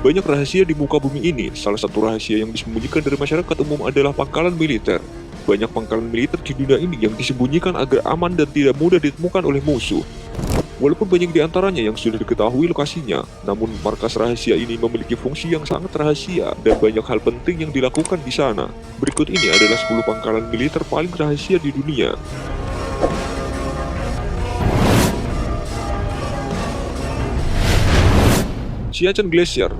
banyak rahasia di muka bumi ini. Salah satu rahasia yang disembunyikan dari masyarakat umum adalah pangkalan militer. Banyak pangkalan militer di dunia ini yang disembunyikan agar aman dan tidak mudah ditemukan oleh musuh. Walaupun banyak di antaranya yang sudah diketahui lokasinya, namun markas rahasia ini memiliki fungsi yang sangat rahasia dan banyak hal penting yang dilakukan di sana. Berikut ini adalah 10 pangkalan militer paling rahasia di dunia. Siachen Glacier.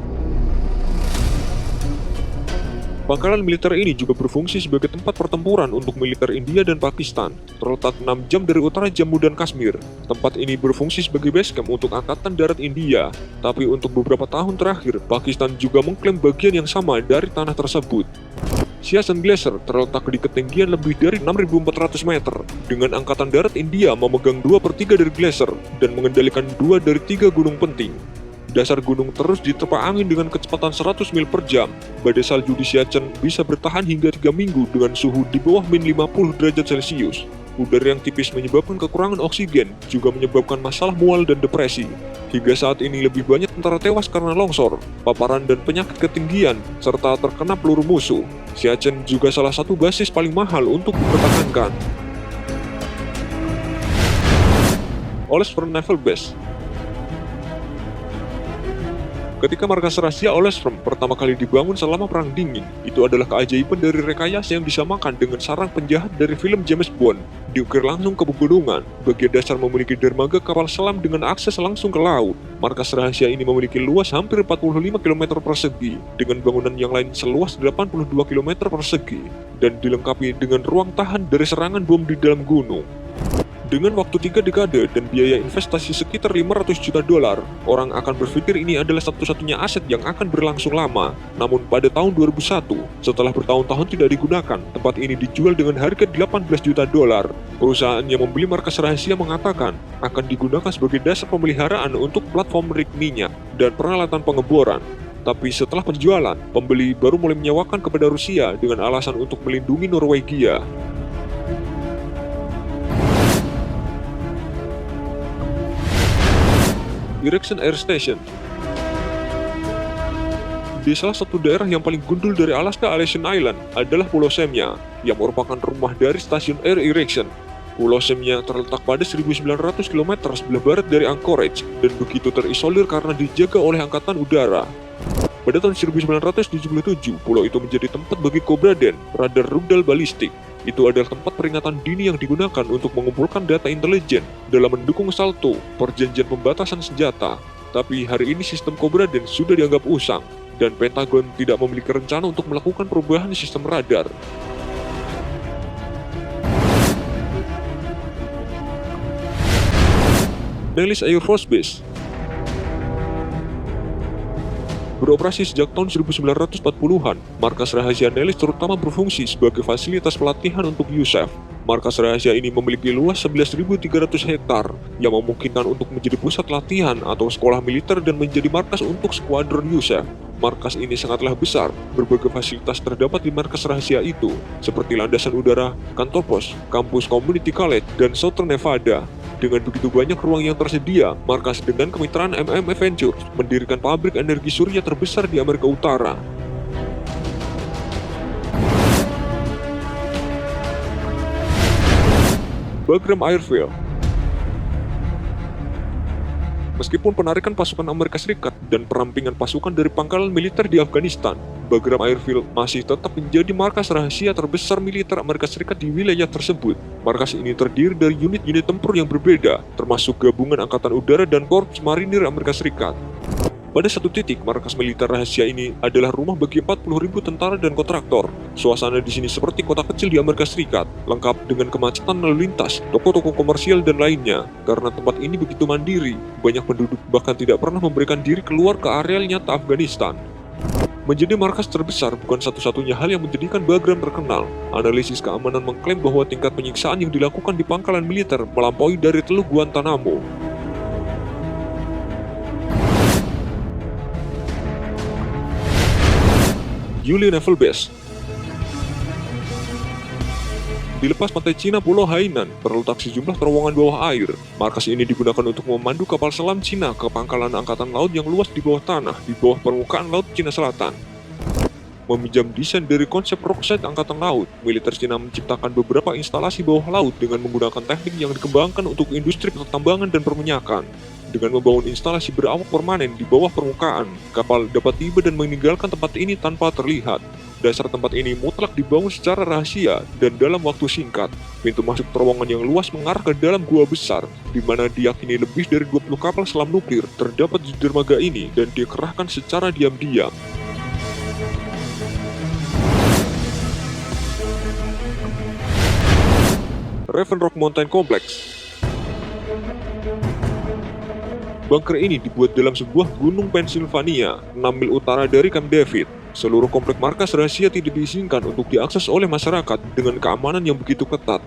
Pangkalan militer ini juga berfungsi sebagai tempat pertempuran untuk militer India dan Pakistan. Terletak 6 jam dari utara Jammu dan Kashmir. Tempat ini berfungsi sebagai base camp untuk Angkatan Darat India. Tapi untuk beberapa tahun terakhir, Pakistan juga mengklaim bagian yang sama dari tanah tersebut. Siachen Glacier terletak di ketinggian lebih dari 6.400 meter. Dengan Angkatan Darat India memegang 2/3 dari glacier dan mengendalikan 2 dari 3 gunung penting. Dasar gunung terus diterpa angin dengan kecepatan 100 mil per jam. Badai salju di Siachen bisa bertahan hingga 3 minggu dengan suhu di bawah min 50 derajat Celcius. Udara yang tipis menyebabkan kekurangan oksigen, juga menyebabkan masalah mual dan depresi. Hingga saat ini lebih banyak tentara tewas karena longsor, paparan dan penyakit ketinggian, serta terkena peluru musuh. Siachen juga salah satu basis paling mahal untuk dipertahankan. Ellsworth Naval Base. Ketika markas rahasia Ellsworth pertama kali dibangun selama Perang Dingin, itu adalah keajaiban dari rekayasa yang disamakan dengan sarang penjahat dari film James Bond. Diukir langsung ke pegunungan, bagian dasar memiliki dermaga kapal selam dengan akses langsung ke laut. Markas rahasia ini memiliki luas hampir 45 km persegi, dengan bangunan yang lain seluas 82 km persegi, dan dilengkapi dengan ruang tahan dari serangan bom di dalam gunung. Dengan waktu 3 dekade dan biaya investasi sekitar 500 juta dolar, orang akan berpikir ini adalah satu-satunya aset yang akan berlangsung lama. Namun pada tahun 2001, setelah bertahun-tahun tidak digunakan, tempat ini dijual dengan harga 18 juta dolar. Perusahaan yang membeli markas rahasia mengatakan akan digunakan sebagai dasar pemeliharaan untuk platform rig minyak dan peralatan pengeboran. Tapi setelah penjualan, pembeli baru mulai menyewakan kepada Rusia dengan alasan untuk melindungi Norwegia. Erickson Air Station. Di salah satu daerah yang paling gundul dari Alaska Aleutian Island adalah Pulau Semnya, yang merupakan rumah dari stasiun Air Erickson. Pulau Semnya terletak pada 1.900 km sebelah barat dari Anchorage dan begitu terisolir karena dijaga oleh Angkatan Udara. Pada tahun 1977, pulau itu menjadi tempat bagi Cobra Dan, radar rudal balistik. Itu adalah tempat peringatan dini yang digunakan untuk mengumpulkan data intelijen dalam mendukung SALTO, perjanjian pembatasan senjata. Tapi hari ini sistem Cobra Dan sudah dianggap usang, dan Pentagon tidak memiliki rencana untuk melakukan perubahan di sistem radar. Nellis Air Force Base. Beroperasi sejak tahun 1940-an, markas rahasia Nellis terutama berfungsi sebagai fasilitas pelatihan untuk USAF. Markas rahasia ini memiliki luas 11.300 hektar yang memungkinkan untuk menjadi pusat latihan atau sekolah militer dan menjadi markas untuk skuadron USAF. Markas ini sangatlah besar, berbagai fasilitas terdapat di markas rahasia itu, seperti landasan udara, kantor pos, kampus Community College, dan Southern Nevada. Dengan begitu banyak ruang yang tersedia, markas dengan kemitraan Ventures mendirikan pabrik energi surya terbesar di Amerika Utara. Bagram Airfield. Meskipun penarikan pasukan Amerika Serikat dan perampingan pasukan dari pangkalan militer di Afghanistan, Bagram Airfield masih tetap menjadi markas rahasia terbesar militer Amerika Serikat di wilayah tersebut. Markas ini terdiri dari unit-unit tempur yang berbeda, termasuk gabungan Angkatan Udara dan Korps Marinir Amerika Serikat. Pada satu titik, markas militer rahasia ini adalah rumah bagi 40.000 tentara dan kontraktor. Suasana di sini seperti kota kecil di Amerika Serikat, lengkap dengan kemacetan lalu lintas, toko-toko komersial dan lainnya. Karena tempat ini begitu mandiri, banyak penduduk bahkan tidak pernah memberikan diri keluar ke area nyata Afghanistan. Menjadi markas terbesar bukan satu-satunya hal yang menjadikan Bagram terkenal. Analisis keamanan mengklaim bahwa tingkat penyiksaan yang dilakukan di pangkalan militer melampaui dari Teluk Guantanamo. Yulee Naval Base. Di lepas pantai Cina Pulau Hainan, terletak sejumlah terowongan bawah air. Markas ini digunakan untuk memandu kapal selam Cina ke pangkalan angkatan laut yang luas di bawah tanah, di bawah permukaan laut Cina Selatan. Meminjam desain dari konsep rockside angkatan laut, militer Cina menciptakan beberapa instalasi bawah laut dengan menggunakan teknik yang dikembangkan untuk industri pertambangan dan perminyakan. Dengan membangun instalasi berawak permanen di bawah permukaan, kapal dapat tiba dan meninggalkan tempat ini tanpa terlihat. Dasar tempat ini mutlak dibangun secara rahasia dan dalam waktu singkat. Pintu masuk terowongan yang luas mengarah ke dalam gua besar, di mana diyakini lebih dari 20 kapal selam nuklir terdapat di dermaga ini dan dikerahkan secara diam-diam. Raven Rock Mountain Complex. Bunker ini dibuat dalam sebuah gunung Pennsylvania, 6 mil utara dari Camp David. Seluruh komplek markas rahasia tidak diizinkan untuk diakses oleh masyarakat dengan keamanan yang begitu ketat.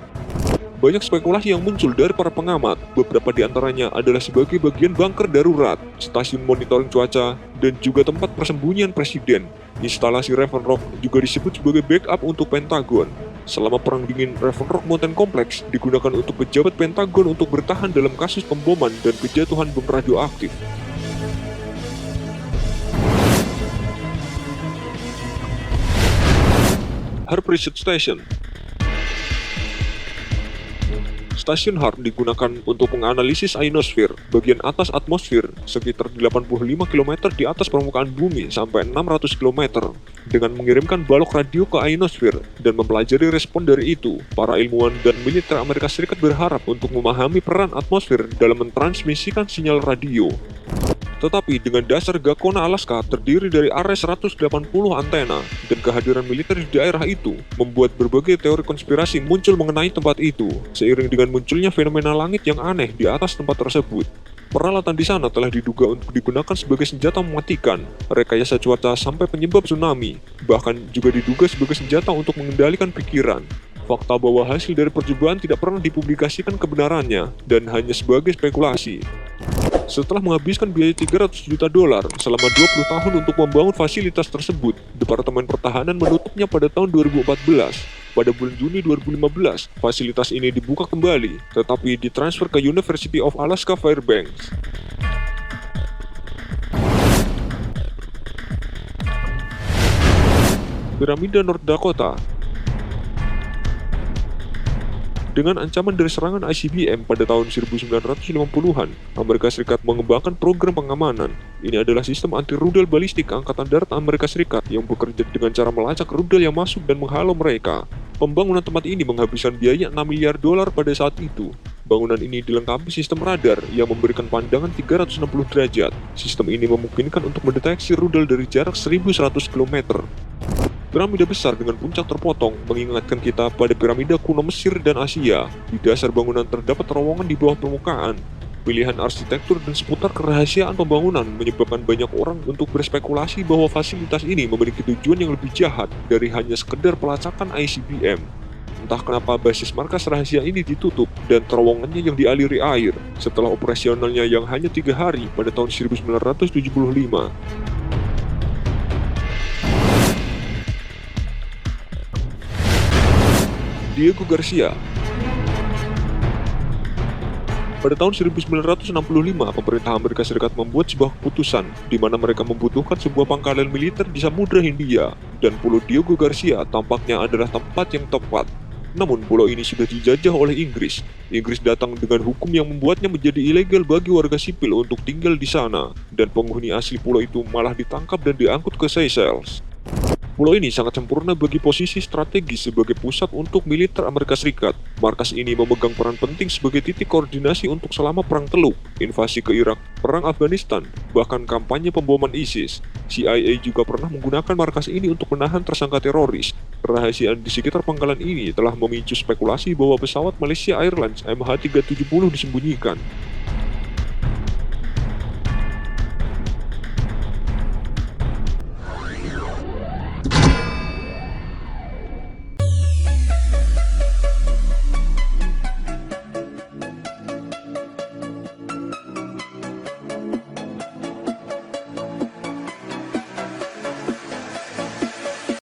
Banyak spekulasi yang muncul dari para pengamat, beberapa di antaranya adalah sebagai bagian bunker darurat, stasiun monitoring cuaca, dan juga tempat persembunyian presiden. Instalasi Raven Rock juga disebut sebagai backup untuk Pentagon. Selama Perang Dingin, Raven Rock Mountain Complex digunakan untuk pejabat Pentagon untuk bertahan dalam kasus pemboman dan kejatuhan bom radioaktif. Hart Research Station. Stasiun Hart digunakan untuk menganalisis ionosfer, bagian atas atmosfer, sekitar 85 km di atas permukaan bumi sampai 600 km, dengan mengirimkan balok radio ke ionosfer dan mempelajari respon dari itu. Para ilmuwan dan militer Amerika Serikat berharap untuk memahami peran atmosfer dalam mentransmisikan sinyal radio. Tetapi dengan dasar Gakona Alaska terdiri dari area 180 antena dan kehadiran militer di daerah itu membuat berbagai teori konspirasi muncul mengenai tempat itu, seiring dengan munculnya fenomena langit yang aneh di atas tempat tersebut. Peralatan di sana telah diduga untuk digunakan sebagai senjata mematikan, rekayasa cuaca sampai penyebab tsunami, bahkan juga diduga sebagai senjata untuk mengendalikan pikiran. Fakta bahwa hasil dari percobaan tidak pernah dipublikasikan kebenarannya dan hanya sebagai spekulasi. Setelah menghabiskan biaya $300 juta selama 20 tahun untuk membangun fasilitas tersebut, Departemen Pertahanan menutupnya pada tahun 2014. Pada bulan Juni 2015, fasilitas ini dibuka kembali, tetapi ditransfer ke University of Alaska Fairbanks. Piramida North Dakota. Dengan ancaman dari serangan ICBM pada tahun 1950-an, Amerika Serikat mengembangkan program pengamanan. Ini adalah sistem anti-rudal balistik Angkatan Darat Amerika Serikat yang bekerja dengan cara melacak rudal yang masuk dan menghalau mereka. Pembangunan tempat ini menghabiskan biaya $6 miliar pada saat itu. Bangunan ini dilengkapi sistem radar yang memberikan pandangan 360 derajat. Sistem ini memungkinkan untuk mendeteksi rudal dari jarak 1.100 km. Piramida besar dengan puncak terpotong mengingatkan kita pada piramida kuno Mesir dan Asia. Di dasar bangunan terdapat terowongan di bawah permukaan. Pilihan arsitektur dan seputar kerahasiaan pembangunan menyebabkan banyak orang untuk berspekulasi bahwa fasilitas ini memiliki tujuan yang lebih jahat dari hanya sekedar pelacakan ICBM. Entah kenapa basis markas rahasia ini ditutup dan terowongannya yang dialiri air setelah operasionalnya yang hanya 3 hari pada tahun 1975. Diego Garcia. Pada tahun 1965, pemerintah Amerika Serikat membuat sebuah keputusan di mana mereka membutuhkan sebuah pangkalan militer di Samudra Hindia, dan Pulau Diego Garcia tampaknya adalah tempat yang tepat. Namun pulau ini sudah dijajah oleh Inggris. Inggris datang dengan hukum yang membuatnya menjadi ilegal bagi warga sipil untuk tinggal di sana, dan penghuni asli pulau itu malah ditangkap dan diangkut ke Seychelles. Pulau ini sangat sempurna bagi posisi strategis sebagai pusat untuk militer Amerika Serikat. Markas ini memegang peran penting sebagai titik koordinasi untuk selama Perang Teluk, invasi ke Irak, Perang Afghanistan, bahkan kampanye pemboman ISIS. CIA juga pernah menggunakan markas ini untuk menahan tersangka teroris. Kerahasiaan di sekitar pangkalan ini telah memicu spekulasi bahwa pesawat Malaysia Airlines MH370 disembunyikan.